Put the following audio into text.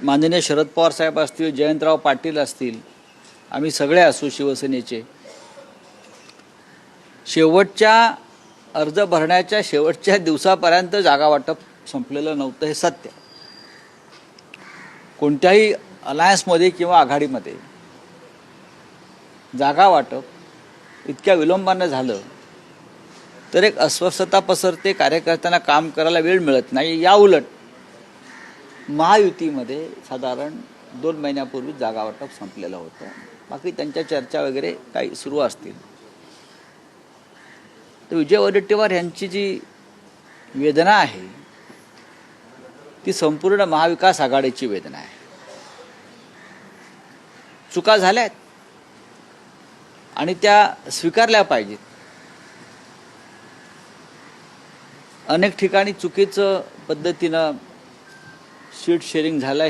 माननीय शरद पवार साहेब असतील, जयंतराव पाटील असतील, आम्ही सगळे असू शिवसेनेचे, शेवटच्या अर्ज भरण्याच्या शेवटच्या दिवसापर्यंत जागा वाटप संपलेलं नव्हतं, हे सत्य. कोणत्याही अलायन्समध्ये किंवा आघाडीमध्ये जागा वाटप इतक्या विलंबानं झालं तर एक अस्वस्थता पसरते, कार्यकर्त्यांना काम करायला वेळ मिळत नाही. या उलट महायुतीमध्ये साधारण 2 महिन्यापूर्वी जागा वाटप संपलेलं होतं. बाकी त्यांच्या चर्चा वगैरे काही सुरू असतील. तर विजय वडेट्टीवार यांची जी वेदना आहे ती संपूर्ण महाविकास आघाडीची वेदना आहे. चुका झाल्यात आणि त्या स्वीकारल्या पाहिजेत. अनेक ठिकाणी चुकीचं पद्धतीनं सीट शेअरिंग झालं.